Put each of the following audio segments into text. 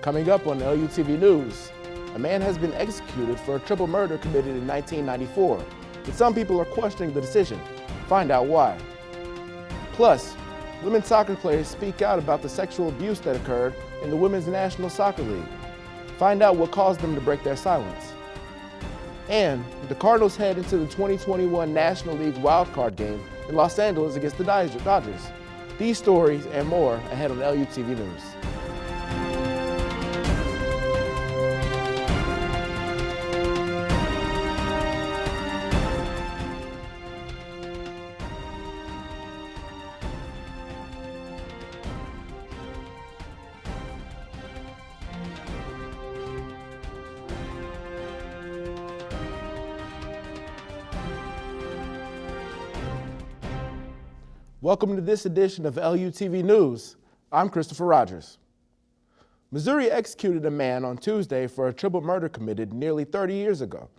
Coming up on LUTV News, a man has been executed for a triple murder committed in 1994, but some people are questioning the decision. Find out why. Plus, women's soccer players speak out about the sexual abuse that occurred in the Women's National Soccer League. Find out what caused them to break their silence. And the Cardinals head into the 2021 National League wildcard game in Los Angeles against the Dodgers. These stories and more ahead on LUTV News. Welcome to this edition of LUTV News. I'm Christopher Rogers. Missouri executed a man on Tuesday for a triple murder committed nearly 30 years ago.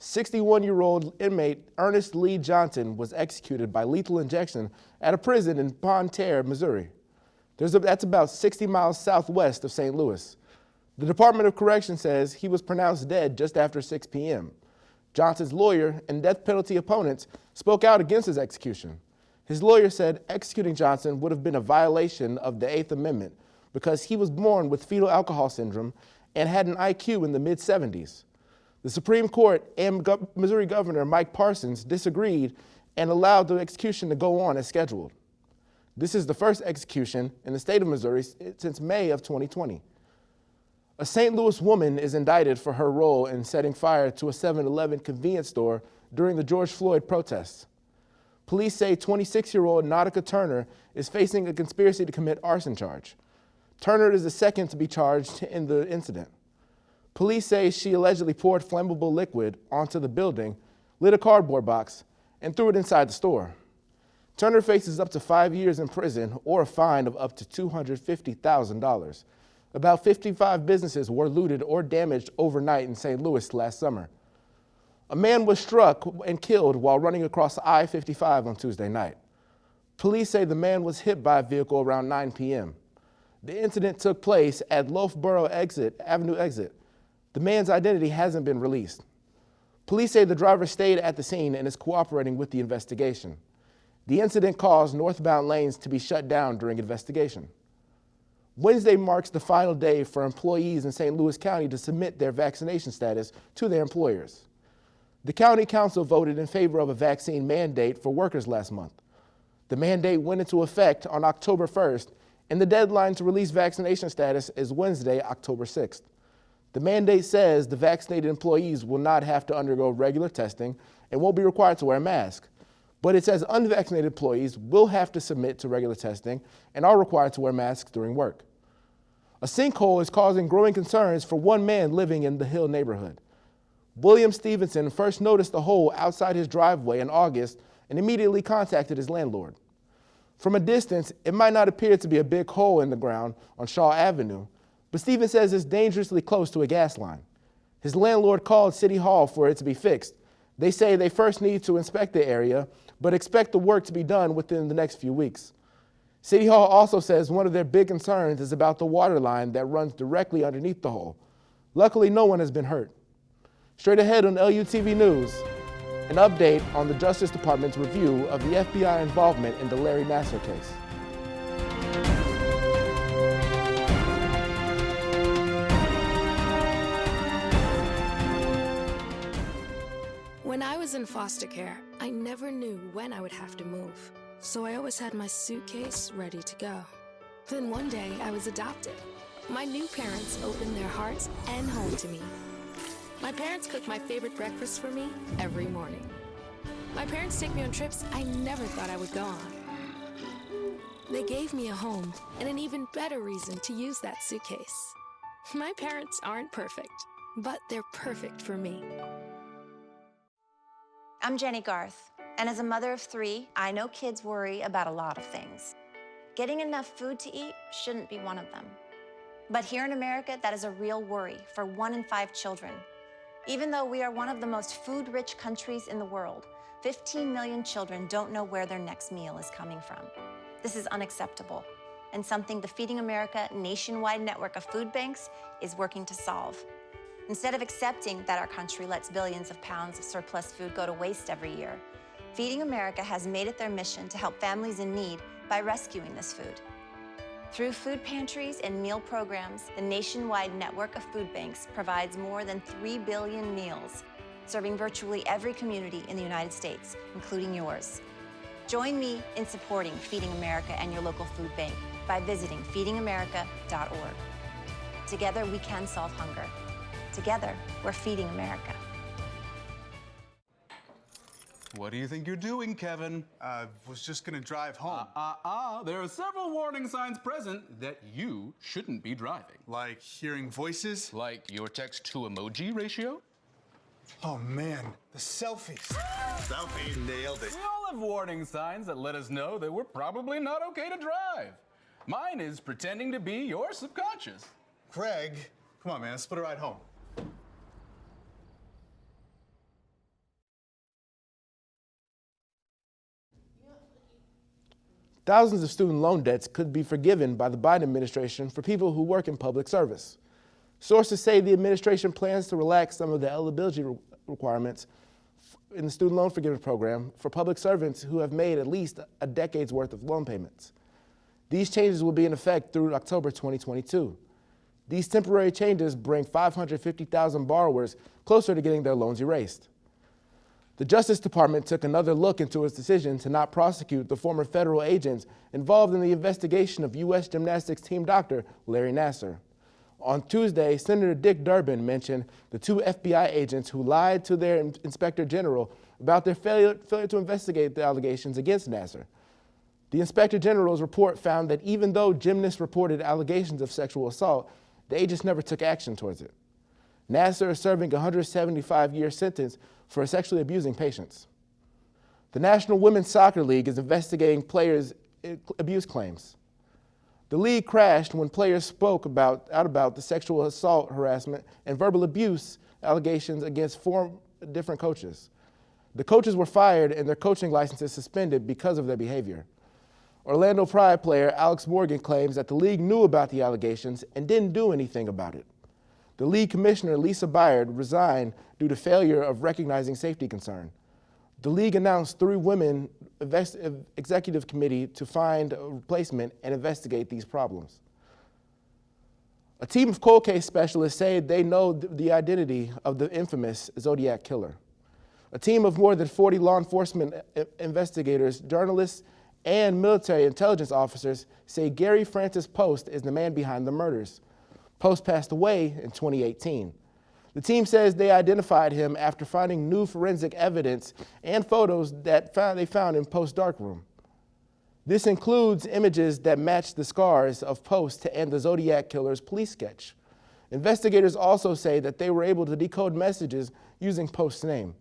61-year-old inmate Ernest Lee Johnson was executed by lethal injection at a prison in Bonne Terre, Missouri. That's about 60 miles southwest of St. Louis. The Department of Corrections says he was pronounced dead just after 6 p.m. Johnson's lawyer and death penalty opponents spoke out against his execution. His lawyer said executing Johnson would have been a violation of the 8th Amendment because he was born with fetal alcohol syndrome and had an IQ in the mid-70s. The Supreme Court and Missouri Governor Mike Parsons disagreed and allowed the execution to go on as scheduled. This is the first execution in the state of Missouri since May of 2020. A St. Louis woman is indicted for her role in setting fire to a 7-Eleven convenience store during the George Floyd protests. Police say 26-year-old Nautica Turner is facing a conspiracy to commit arson charge. Turner is the second to be charged in the incident. Police say she allegedly poured flammable liquid onto the building, lit a cardboard box, and threw it inside the store. Turner faces up to 5 years in prison or a fine of up to $250,000. About 55 businesses were looted or damaged overnight in St. Louis last summer. A man was struck and killed while running across I-55 on Tuesday night. Police say the man was hit by a vehicle around 9 p.m. The incident took place at Loughborough Avenue exit. The man's identity hasn't been released. Police say the driver stayed at the scene and is cooperating with the investigation. The incident caused northbound lanes to be shut down during investigation. Wednesday marks the final day for employees in St. Louis County to submit their vaccination status to their employers. The county council voted in favor of a vaccine mandate for workers last month. The mandate went into effect on October 1st, and the deadline to release vaccination status is Wednesday, October 6th. The mandate says the vaccinated employees will not have to undergo regular testing and won't be required to wear a mask. But it says unvaccinated employees will have to submit to regular testing and are required to wear masks during work. A sinkhole is causing growing concerns for one man living in the Hill neighborhood. William Stevenson first noticed the hole outside his driveway in August and immediately contacted his landlord. From a distance, it might not appear to be a big hole in the ground on Shaw Avenue, but Stevenson says it's dangerously close to a gas line. His landlord called City Hall for it to be fixed. They say they first need to inspect the area, but expect the work to be done within the next few weeks. City Hall also says one of their big concerns is about the water line that runs directly underneath the hole. Luckily, no one has been hurt. Straight ahead on LUTV News, an update on the Justice Department's review of the FBI involvement in the Larry Nassar case. When I was in foster care, I never knew when I would have to move, so I always had my suitcase ready to go. Then one day, I was adopted. My new parents opened their hearts and home to me. My parents cook my favorite breakfast for me every morning. My parents take me on trips I never thought I would go on. They gave me a home and an even better reason to use that suitcase. My parents aren't perfect, but they're perfect for me. I'm Jenny Garth, and as a mother of 3, I know kids worry about a lot of things. Getting enough food to eat shouldn't be one of them. But here in America, that is a real worry for 1 in 5 children. Even though we are one of the most food-rich countries in the world, 15 million children don't know where their next meal is coming from. This is unacceptable. and something the Feeding America nationwide network of food banks is working to solve. Instead of accepting that our country lets billions of pounds of surplus food go to waste every year, Feeding America has made it their mission to help families in need by rescuing this food. Through food pantries and meal programs, the nationwide network of food banks provides more than 3 billion meals, serving virtually every community in the United States, including yours. Join me in supporting Feeding America and your local food bank by visiting feedingamerica.org. Together, we can solve hunger. Together, we're Feeding America. What do you think you're doing, Kevin? Was just gonna drive home. There are several warning signs present that you shouldn't be driving. Like hearing voices? Like your text-to-emoji ratio? Oh man, the selfies. Selfie, nailed it. We all have warning signs that let us know that we're probably not okay to drive. Mine is pretending to be your subconscious. Craig, come on man, let's split a ride home. Thousands of student loan debts could be forgiven by the Biden administration for people who work in public service. Sources say the administration plans to relax some of the eligibility requirements in the student loan forgiveness program for public servants who have made at least a decade's worth of loan payments. These changes will be in effect through October 2022. These temporary changes bring 550,000 borrowers closer to getting their loans erased. The Justice Department took another look into its decision to not prosecute the former federal agents involved in the investigation of U.S. gymnastics team doctor Larry Nassar. On Tuesday, Senator Dick Durbin mentioned the two FBI agents who lied to their inspector general about their failure to investigate the allegations against Nassar. The inspector general's report found that even though gymnasts reported allegations of sexual assault, the agents never took action towards it. Nassar is serving a 175-year sentence for sexually abusing patients. The National Women's Soccer League is investigating players' abuse claims. The league crashed when players spoke out about the sexual assault, harassment, and verbal abuse allegations against 4 different coaches. The coaches were fired and their coaching licenses suspended because of their behavior. Orlando Pride player Alex Morgan claims that the league knew about the allegations and didn't do anything about it. The league commissioner, Lisa Byard, resigned due to failure of recognizing safety concern. The league announced 3 women executive committee to find a replacement and investigate these problems. A team of cold case specialists say they know the identity of the infamous Zodiac killer. A team of more than 40 law enforcement investigators, journalists, and military intelligence officers say Gary Francis Post is the man behind the murders. Post passed away in 2018. The team says they identified him after finding new forensic evidence and photos that they found in Post's darkroom. This includes images that match the scars of Post and the Zodiac killer's police sketch. Investigators also say that they were able to decode messages using Post's name.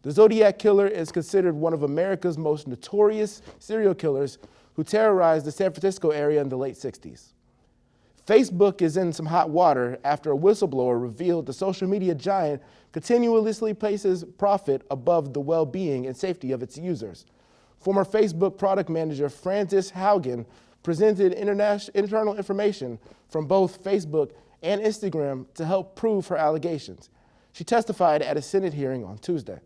The Zodiac killer is considered one of America's most notorious serial killers who terrorized the San Francisco area in the late 60s. Facebook is in some hot water after a whistleblower revealed the social media giant continuously places profit above the well-being and safety of its users. Former Facebook product manager Frances Haugen presented internal information from both Facebook and Instagram to help prove her allegations. She testified at a Senate hearing on Tuesday.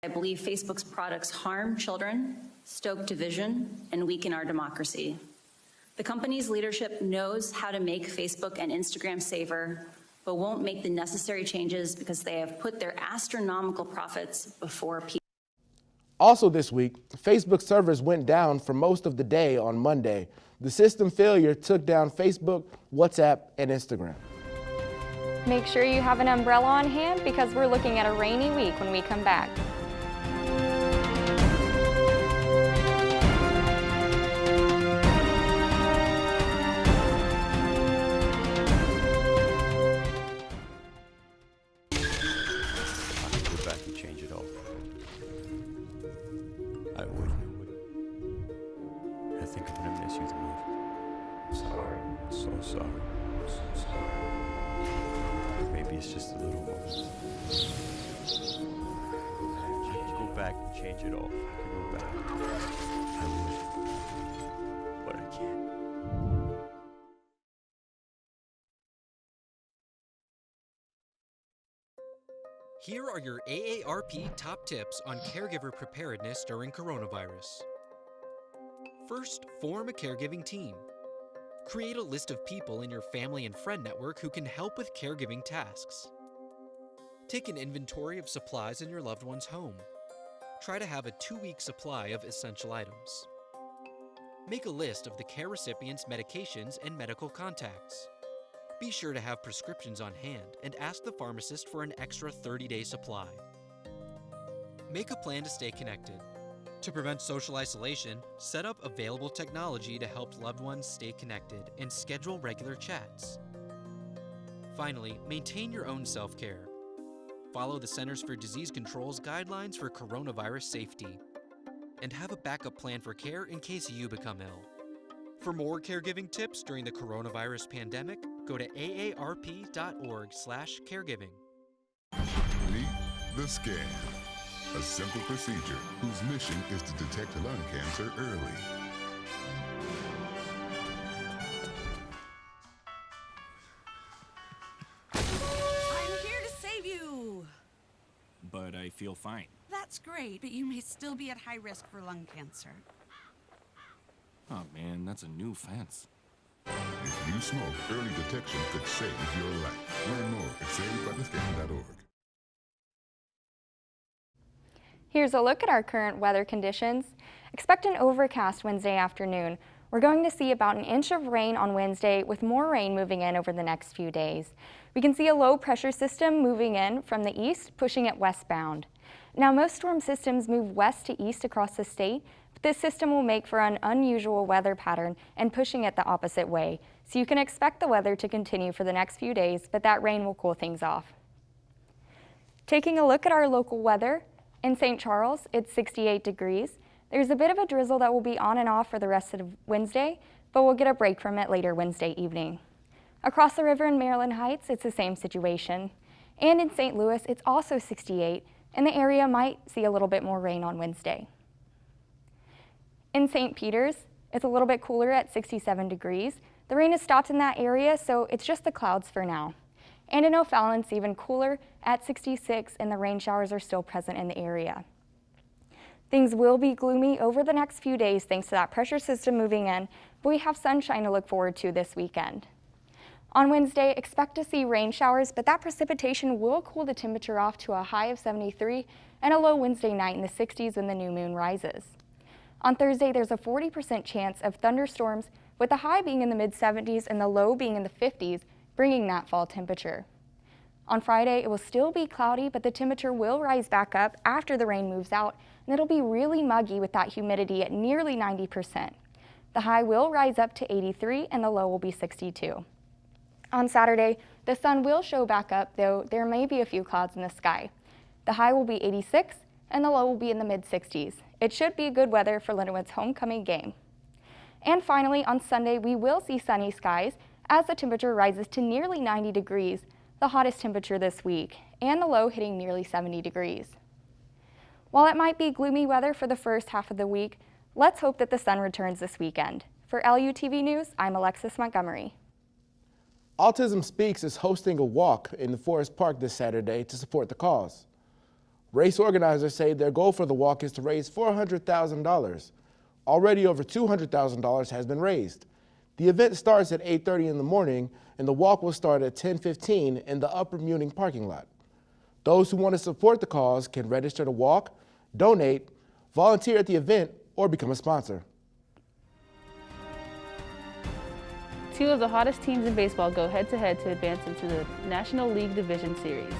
I believe Facebook's products harm children, stoke division, and weaken our democracy. The company's leadership knows how to make Facebook and Instagram safer, but won't make the necessary changes because they have put their astronomical profits before people. Also this week, Facebook servers went down for most of the day on Monday. The system failure took down Facebook, WhatsApp, and Instagram. Make sure you have an umbrella on hand because we're looking at a rainy week when we come back. I think I'm gonna miss you the most. I'm sorry. I'm so sorry. I'm so sorry. Maybe it's just a little moment. I could go back and change it all. I could go back. I would. But I Here are your AARP top tips on caregiver preparedness during coronavirus. First, form a caregiving team. Create a list of people in your family and friend network who can help with caregiving tasks. Take an inventory of supplies in your loved one's home. Try to have a 2-week supply of essential items. Make a list of the care recipient's medications and medical contacts. Be sure to have prescriptions on hand and ask the pharmacist for an extra 30-day supply. Make a plan to stay connected. To prevent social isolation, set up available technology to help loved ones stay connected and schedule regular chats. Finally, maintain your own self-care. Follow the Centers for Disease Control's guidelines for coronavirus safety. And have a backup plan for care in case you become ill. For more caregiving tips during the coronavirus pandemic, go to aarp.org/caregiving. Meet the Scan, a simple procedure whose mission is to detect lung cancer early. I'm here to save you! But I feel fine. That's great, but you may still be at high risk for lung cancer. Oh man, that's a new fence. If you smoke, early detection could save your life. Learn more at savebythescan.org. Here's a look at our current weather conditions. Expect an overcast Wednesday afternoon. We're going to see about an inch of rain on Wednesday with more rain moving in over the next few days. We can see a low pressure system moving in from the east, pushing it westbound. Now, most storm systems move west to east across the state, but this system will make for an unusual weather pattern and pushing it the opposite way. So you can expect the weather to continue for the next few days, but that rain will cool things off. Taking a look at our local weather, in St. Charles, it's 68 degrees. There's a bit of a drizzle that will be on and off for the rest of Wednesday, but we'll get a break from it later Wednesday evening. Across the river in Maryland Heights, it's the same situation. And in St. Louis, it's also 68, and the area might see a little bit more rain on Wednesday. In St. Peter's, it's a little bit cooler at 67 degrees. The rain has stopped in that area, so it's just the clouds for now. And in O'Fallon, it's even cooler at 66, and the rain showers are still present in the area. Things will be gloomy over the next few days thanks to that pressure system moving in, but we have sunshine to look forward to this weekend. On Wednesday, expect to see rain showers, but that precipitation will cool the temperature off to a high of 73 and a low Wednesday night in the 60s when the new moon rises. On Thursday, there's a 40% chance of thunderstorms, with the high being in the mid-70s and the low being in the 50s, bringing that fall temperature. On Friday, it will still be cloudy, but the temperature will rise back up after the rain moves out, and it'll be really muggy with that humidity at nearly 90%. The high will rise up to 83 and the low will be 62. On Saturday, the sun will show back up, though there may be a few clouds in the sky. The high will be 86 and the low will be in the mid-60s. It should be good weather for Lindenwood's homecoming game. And finally, on Sunday, we will see sunny skies as the temperature rises to nearly 90 degrees, the hottest temperature this week, and the low hitting nearly 70 degrees. While it might be gloomy weather for the first half of the week, let's hope that the sun returns this weekend. For LUTV News, I'm Alexis Montgomery. Autism Speaks is hosting a walk in the Forest Park this Saturday to support the cause. Race organizers say their goal for the walk is to raise $400,000. Already over $200,000 has been raised. The event starts at 8:30 in the morning, and the walk will start at 10:15 in the Upper Muning parking lot. Those who want to support the cause can register to walk, donate, volunteer at the event, or become a sponsor. Two of the hottest teams in baseball go head-to-head to advance into the National League Division Series.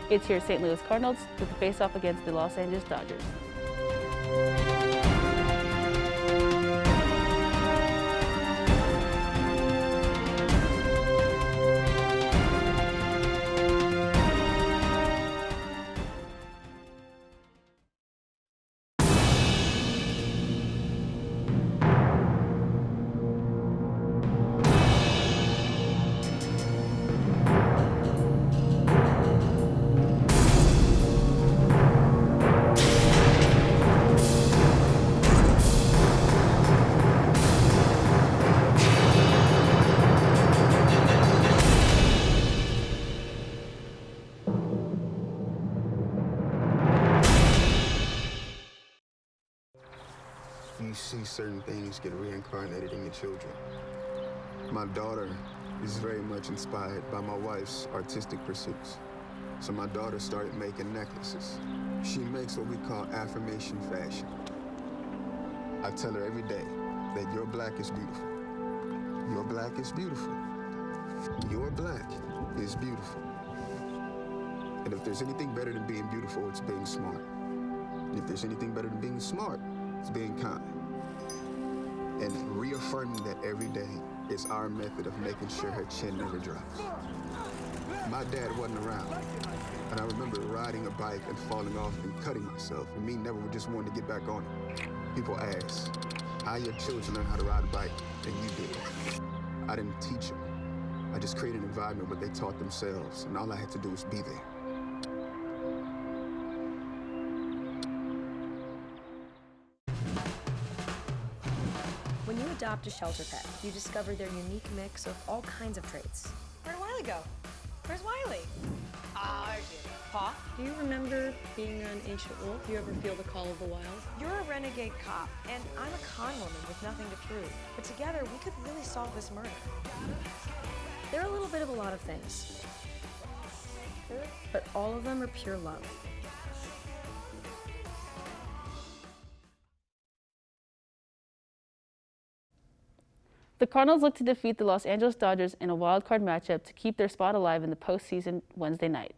It's your St. Louis Cardinals with the face-off against the Los Angeles Dodgers. see certain things get reincarnated in your children. My daughter is very much inspired by my wife's artistic pursuits. So my daughter started making necklaces. She makes what we call affirmation fashion. I tell her every day that your black is beautiful. Your black is beautiful. Your black is beautiful. And if there's anything better than being beautiful, it's being smart. And if there's anything better than being smart, it's being kind. And reaffirming that every day is our method of making sure her chin never drops. My dad wasn't around, and I remember riding a bike and falling off and cutting myself, and me never just wanting to get back on it. People ask, how your children learn how to ride a bike, and you did. I didn't teach them. I just created an environment where they taught themselves, and all I had to do was be there. When you adopt a shelter pet, you discover their unique mix of all kinds of traits. Where'd Wiley go? Where's Wiley? Ah, there she is. Paw? Do you remember being an ancient wolf? Do you ever feel the call of the wild? You're a renegade cop, and I'm a con woman with nothing to prove. But together, we could really solve this murder. They're a little bit of a lot of things, but all of them are pure love. The Cardinals look to defeat the Los Angeles Dodgers in a wild-card matchup to keep their spot alive in the postseason Wednesday night.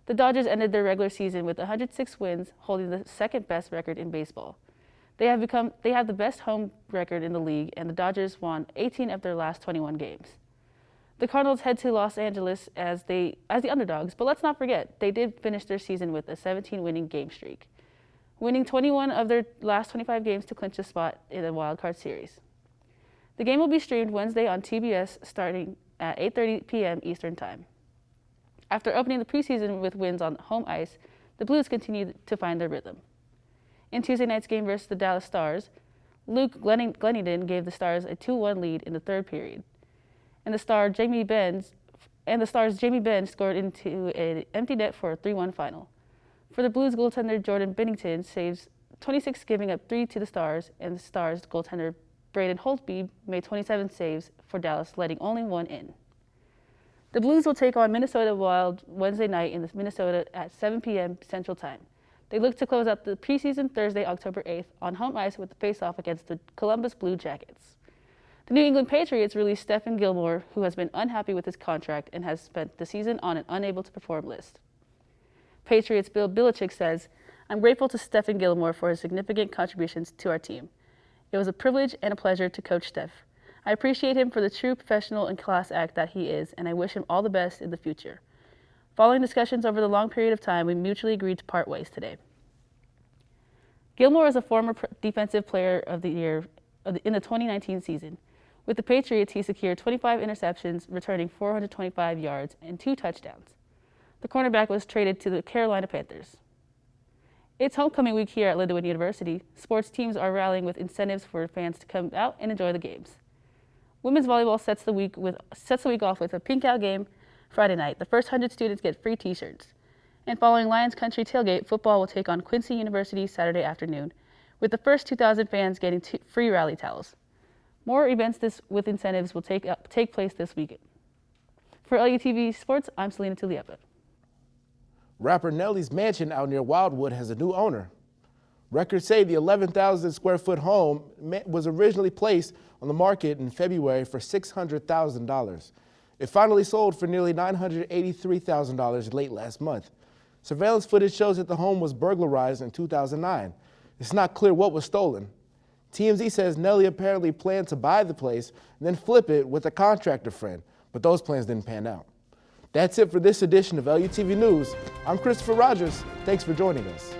The Dodgers ended their regular season with 106 wins, holding the second-best record in baseball. They have the best home record in the league, and the Dodgers won 18 of their last 21 games. The Cardinals head to Los Angeles as the underdogs, but let's not forget, they did finish their season with a 17-winning game streak, winning 21 of their last 25 games to clinch a spot in the wild-card series. The game will be streamed Wednesday on TBS starting at 8:30 p.m. Eastern Time. After opening the preseason with wins on home ice, the Blues continue to find their rhythm. In Tuesday night's game versus the Dallas Stars, Luke Glenningen gave the Stars a 2-1 lead in the third period, and the Stars' Jamie Benn scored into an empty net for a 3-1 final. For the Blues goaltender Jordan Binnington saves 26, giving up 3 to the Stars, and the Stars goaltender Braden Holtby made 27 saves for Dallas, letting only 1 in. The Blues will take on Minnesota Wild Wednesday night in Minnesota at 7 p.m. Central Time. They look to close out the preseason Thursday, October 8th, on home ice with the face-off against the Columbus Blue Jackets. The New England Patriots released Stephen Gilmore, who has been unhappy with his contract and has spent the season on an unable-to-perform list. Patriots Bill Belichick says, "I'm grateful to Stephen Gilmore for his significant contributions to our team. It was a privilege and a pleasure to coach Steph. I appreciate him for the true professional and class act that he is, and I wish him all the best in the future. Following discussions over the long period of time, we mutually agreed to part ways today." Gilmore is a former Defensive Player of the Year in the 2019 season. With the Patriots, he secured 25 interceptions, returning 425 yards and 2 touchdowns. The cornerback was traded to the Carolina Panthers. It's homecoming week here at Lindenwood University. Sports teams are rallying with incentives for fans to come out and enjoy the games. Women's volleyball sets the week off with a pink out game Friday night. The first 100 students get free t-shirts. And following Lions Country tailgate, football will take on Quincy University Saturday afternoon, with the first 2,000 fans getting free rally towels. More events with incentives will take place this weekend. For LUTV Sports, I'm Selena Tuliepa. Rapper Nelly's mansion out near Wildwood has a new owner. Records say the 11,000 square foot home was originally placed on the market in February for $600,000. It finally sold for nearly $983,000 late last month. Surveillance footage shows that the home was burglarized in 2009. It's not clear what was stolen. TMZ says Nelly apparently planned to buy the place and then flip it with a contractor friend, but those plans didn't pan out. That's it for this edition of LUTV News. I'm Christopher Rogers. Thanks for joining us.